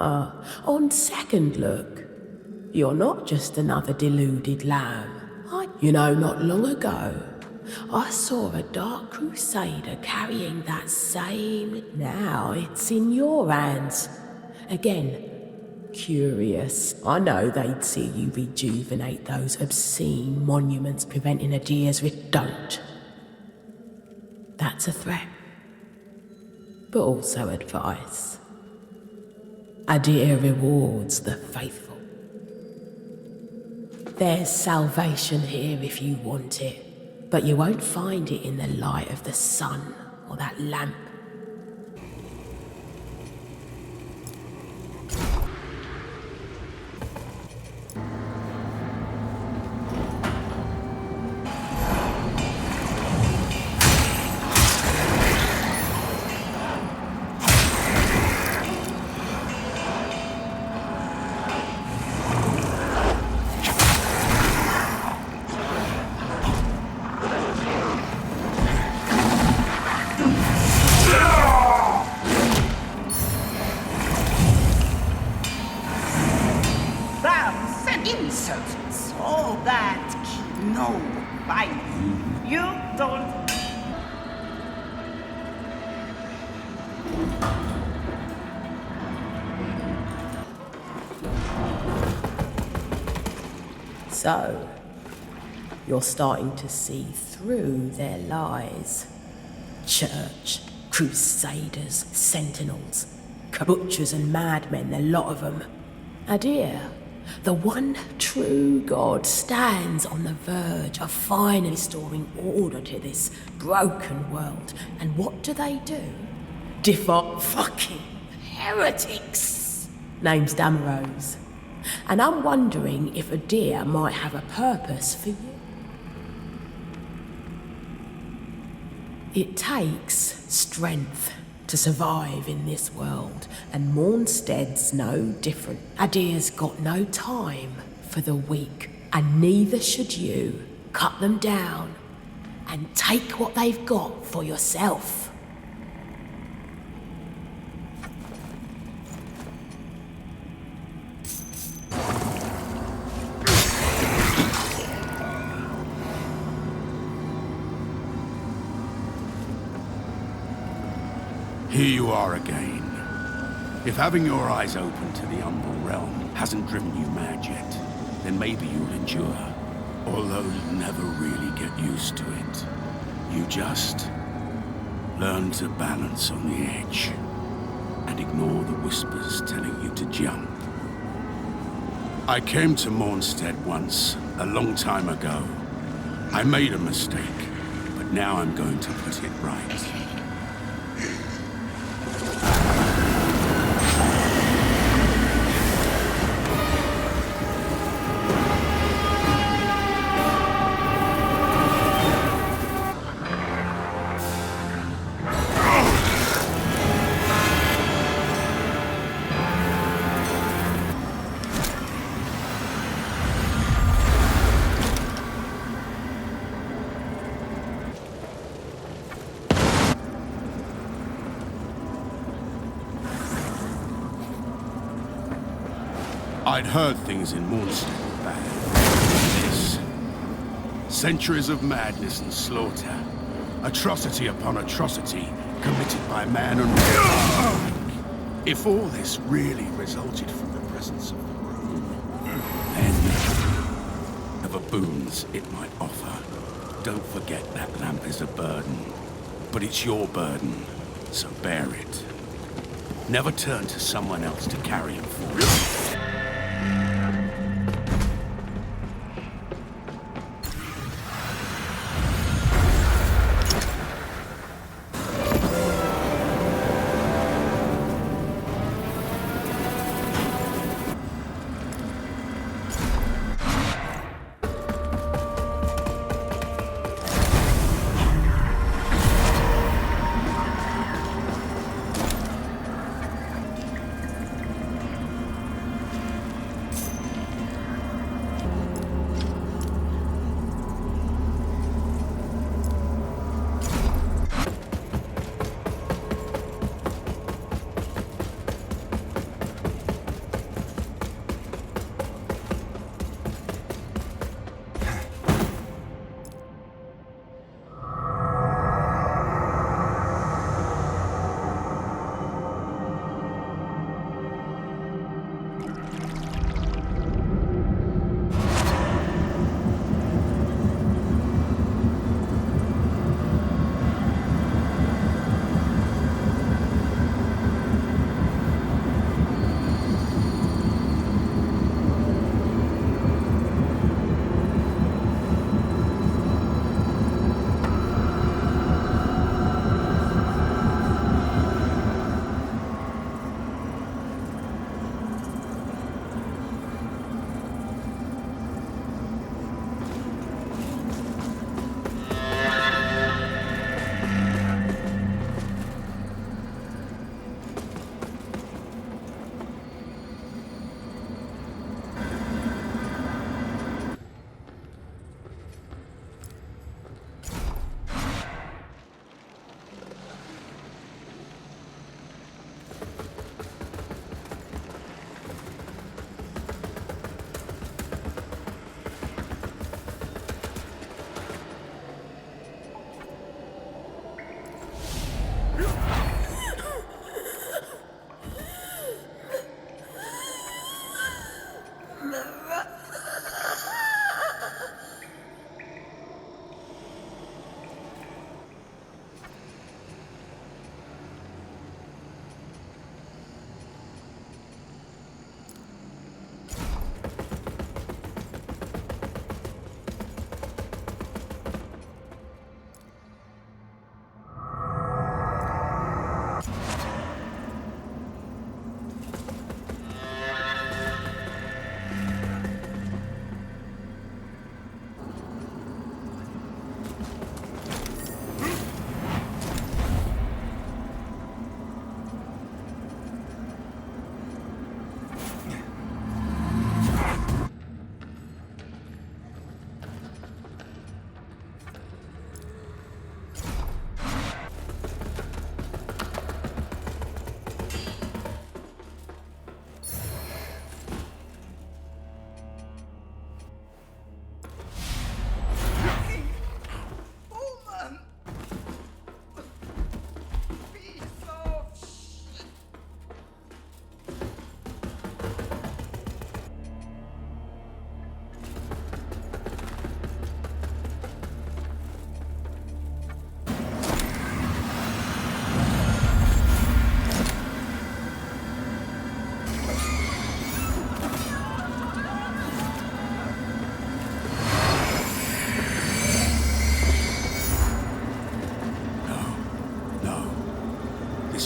On second look, you're not just another deluded lamb. Not long ago, I saw a dark crusader carrying that same. Now it's in your hands. Again, curious. I know they'd see you rejuvenate those obscene monuments preventing a deer's Don't. That's a threat. But also advice. A deer rewards the faithful. There's salvation here if you want it, but you won't find it in the light of the sun or that lamp. Insults, all that. No, you don't. So, you're starting to see through their lies. Church, crusaders, sentinels, butchers and madmen, the lot of them. Adir, the one true God, stands on the verge of finally restoring order to this broken world. And what do? Defy fucking heretics! Name's Damaros. And I'm wondering if Adir might have a purpose for you. It takes strength to survive in this world, and Mornstead's no different. Adir's got no time for the weak, and neither should you. Cut them down and take what they've got for yourself. Here you are again. If having your eyes open to the Umbral realm hasn't driven you mad yet, then maybe you'll endure. Although you'll never really get used to it. You just learn to balance on the edge and ignore the whispers telling you to jump. I came to Mornstead once, a long time ago. I made a mistake, but now I'm going to put it right. I'd heard things in Mornstead were bad. This. Centuries of madness and slaughter. Atrocity upon atrocity committed by man and... If all this really resulted from the presence of the room, then of the boons it might offer. Don't forget that lamp is a burden. But it's your burden, so bear it. Never turn to someone else to carry it for you.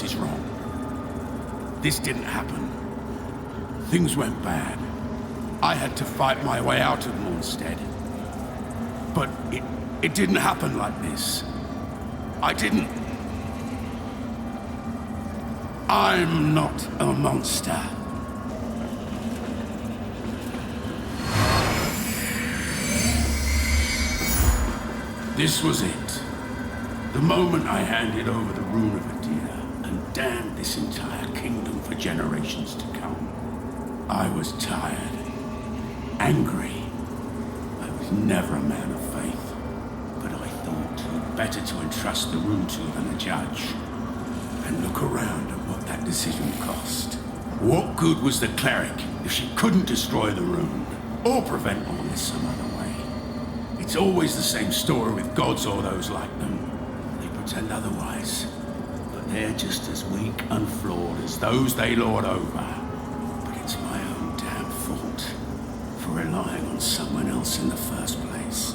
this is wrong. This didn't happen. Things went bad. I had to fight my way out of Mornstead. But it didn't happen like this. I didn't... I'm not a monster. This was it. The moment I handed over the Rune of Adir and damned this entire kingdom for generations to come. I was tired. Angry. I was never a man of faith. But I thought better to entrust the Rune to than a judge. And look around at what that decision cost. What good was the cleric if she couldn't destroy the Rune? Or prevent all this some other way? It's always the same story with gods or those like them. They pretend otherwise. But they're just as weak and flawed as those they lord over. But it's my own damn fault for relying on someone else in the first place.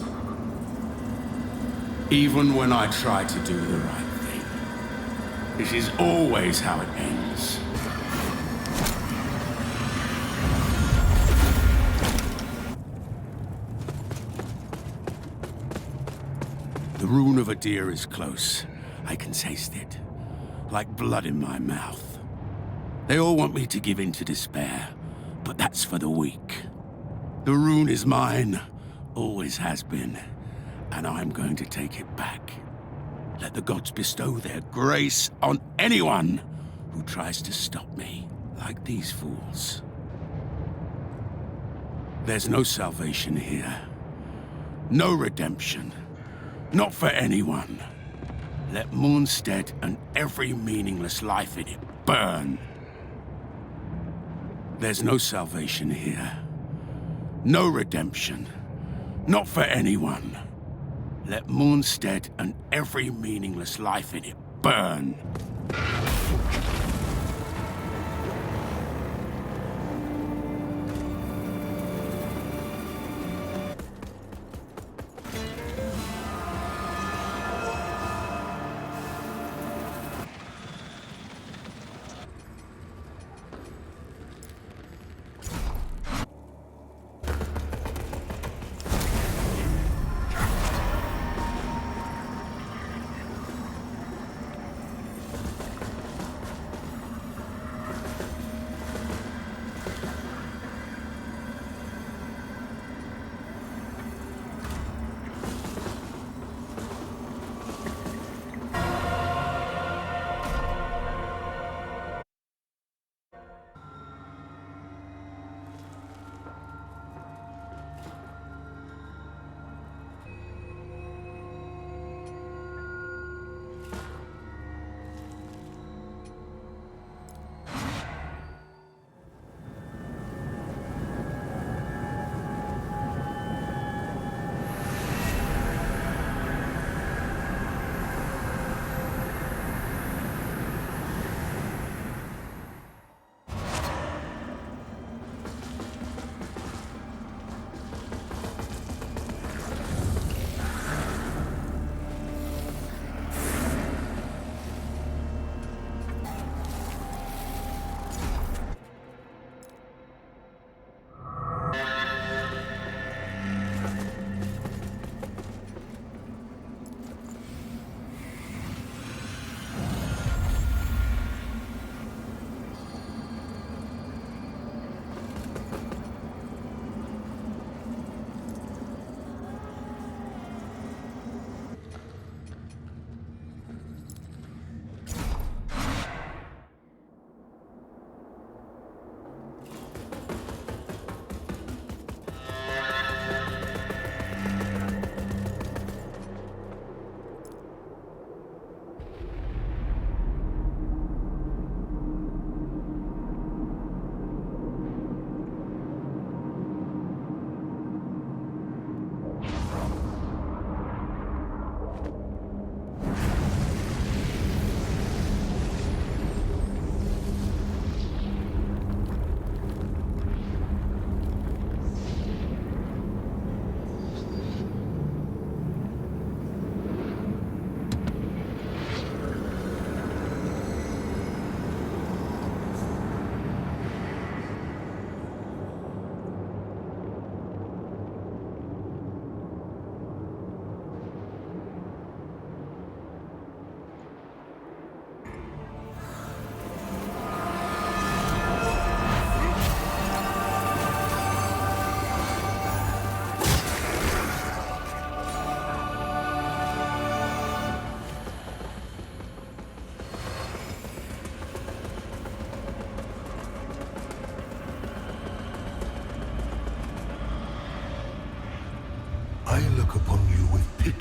Even when I try to do the right thing, this is always how it ends. The Rune of Adir is close. I can taste it. Like blood in my mouth. They all want me to give in to despair, but that's for the weak. The Rune is mine. Always has been. And I'm going to take it back. Let the gods bestow their grace on anyone who tries to stop me, like these fools. There's no salvation here. No redemption. Not for anyone. Let Mornstead and every meaningless life in it burn. There's no salvation here. No redemption. Not for anyone. Let Mornstead and every meaningless life in it burn.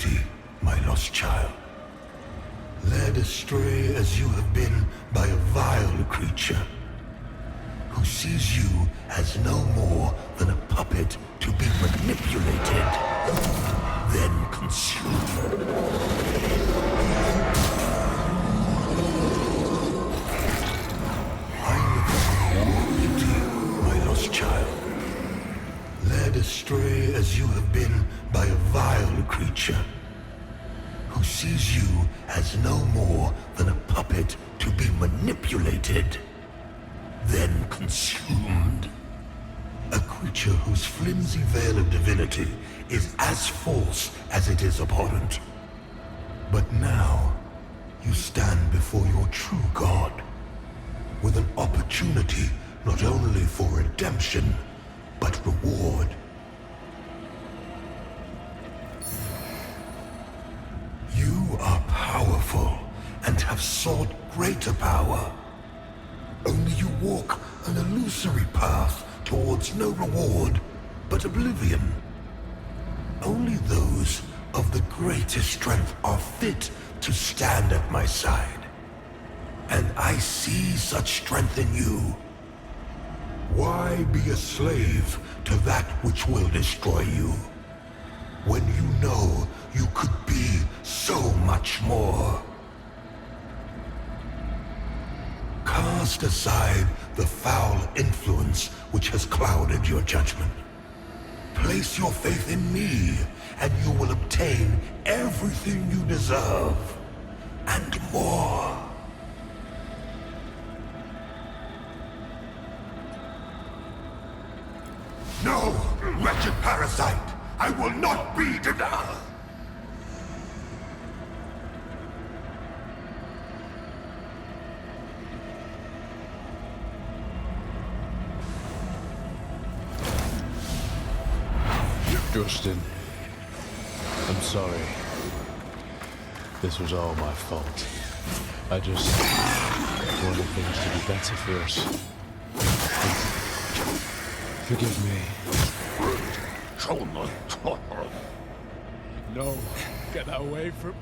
tranquility, my lost child. Led astray as you have been by a vile creature who sees you as no more than a puppet to be manipulated, then consumed. I never walked into you, my lost child. Led astray as you have been by a vile creature who sees you as no more than a puppet to be manipulated, then consumed. A creature whose flimsy veil of divinity is as false as it is abhorrent. But now, you stand before your true God, with an opportunity not only for redemption, but reward. You are powerful and have sought greater power. Only you walk an illusory path towards no reward but oblivion. Only those of the greatest strength are fit to stand at my side. And I see such strength in you. Why be a slave to that which will destroy you, when you know you could be so much more? Cast aside the foul influence which has clouded your judgment. Place your faith in me, and you will obtain everything you deserve, and more. No, wretched parasite! I will not be denied! Justin, I'm sorry. This was all my fault. I just wanted things to be better for us. Forgive me. No, get that away from...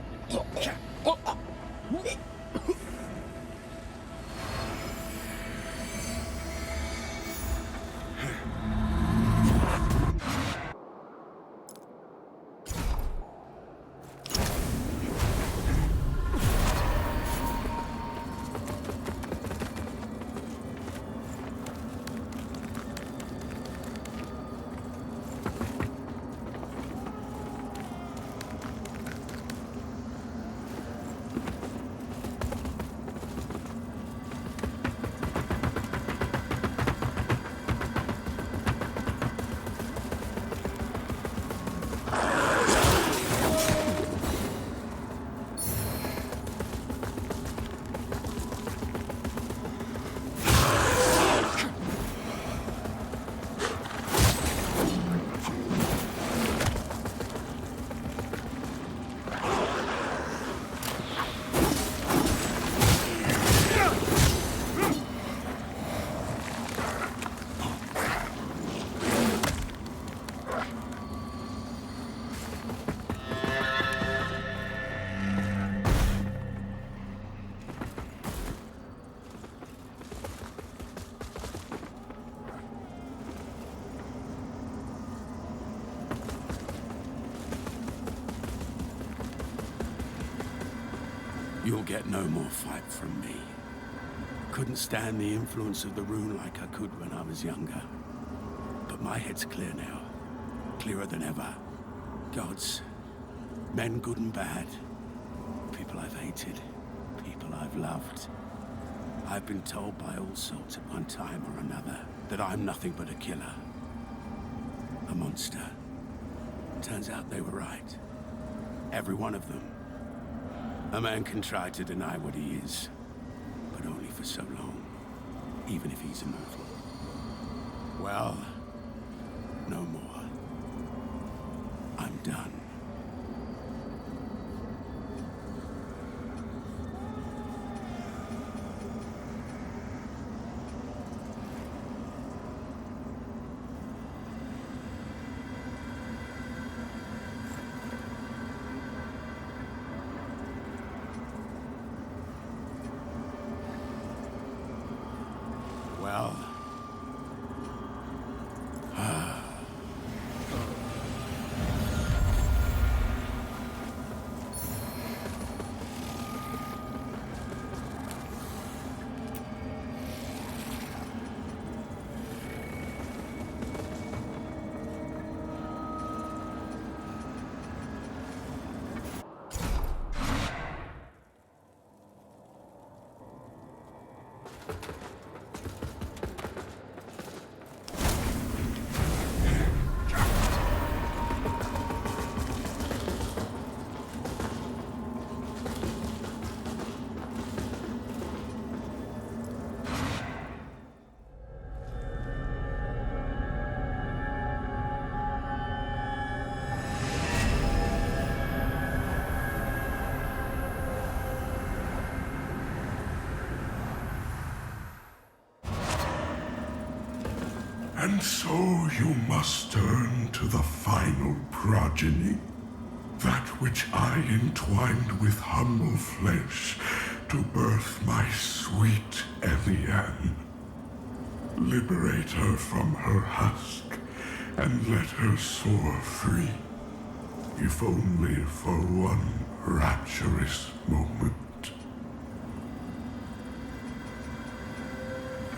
You'll get no more fight from me. Couldn't stand the influence of the rune like I could when I was younger. But my head's clear now. Clearer than ever. Gods. Men good and bad. People I've hated. People I've loved. I've been told by all sorts at one time or another that I'm nothing but a killer. A monster. Turns out they were right. Every one of them. A man can try to deny what he is, but only for so long, even if he's immortal. Well, no more. I'm done. And so you must turn to the final progeny, that which I entwined with humble flesh to birth my sweet Eliane. Liberate her from her husk and let her soar free, if only for one rapturous moment.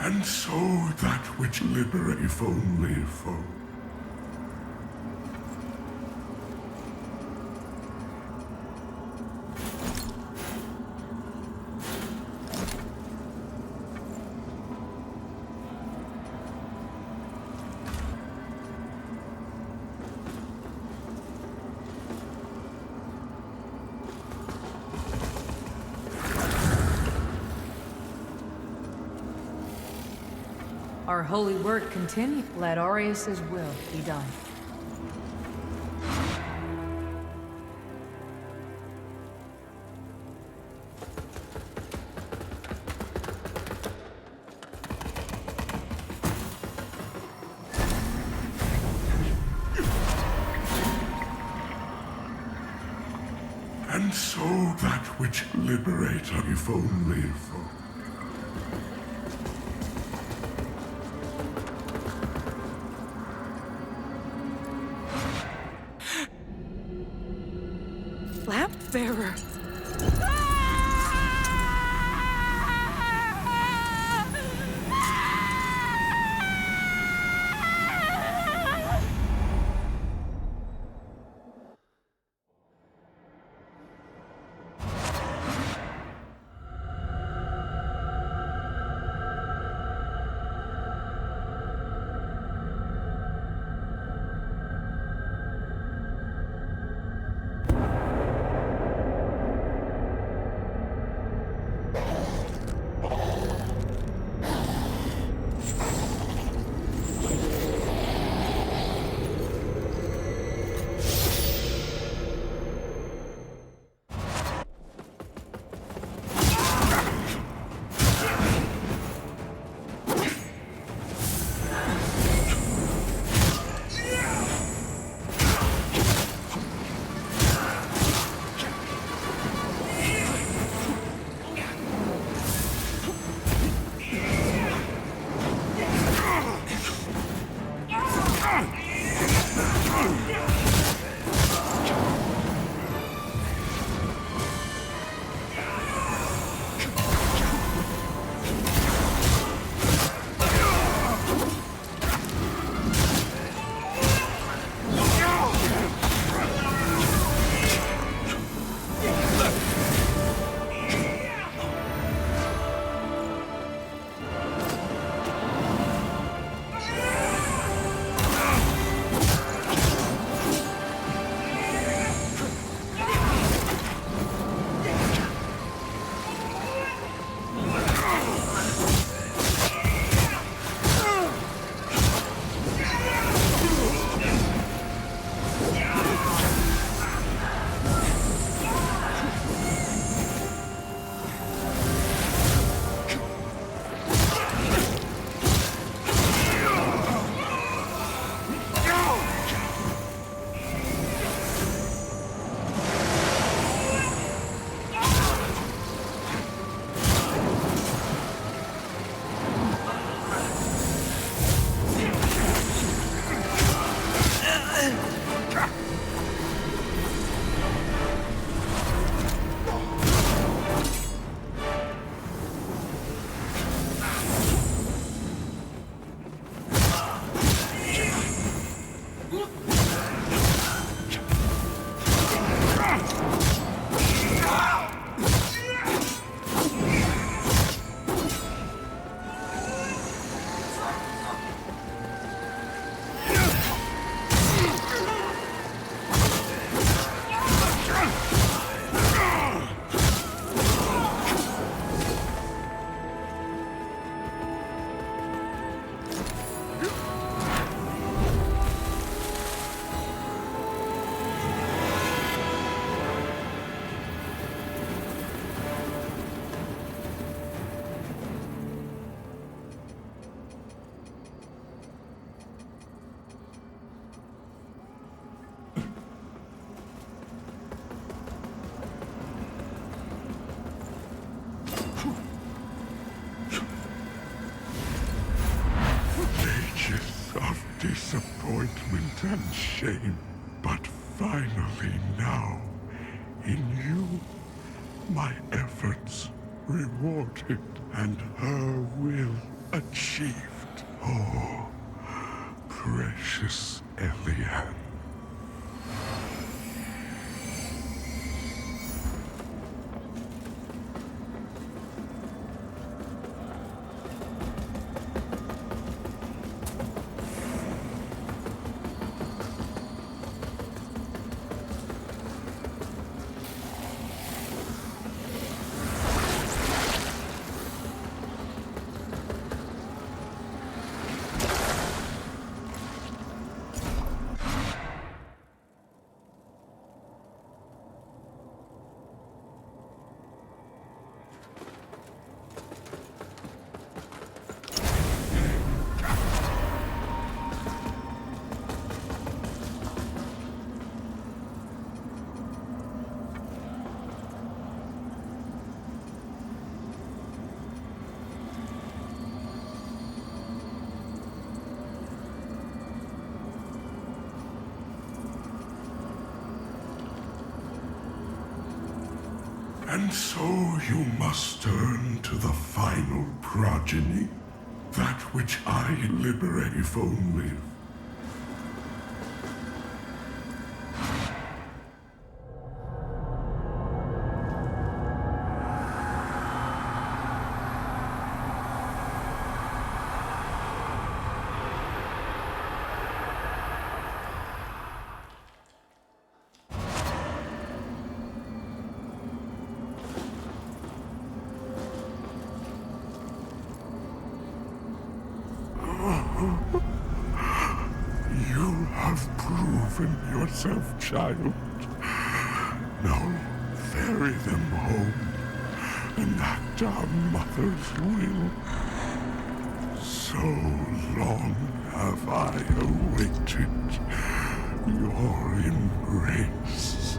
And so that which liberate, if only for... Our holy work continue. Let Aureus' will be done. And so that which liberate her, if only for... Lamp bearer. and shame. But finally now, in you, my efforts rewarded and her will achieved. Oh, precious Eliane. And so you must turn to the final progeny, that which I liberate if only. You have proven yourself, child. Now, ferry them home and act our mother's will. So long have I awaited your embrace.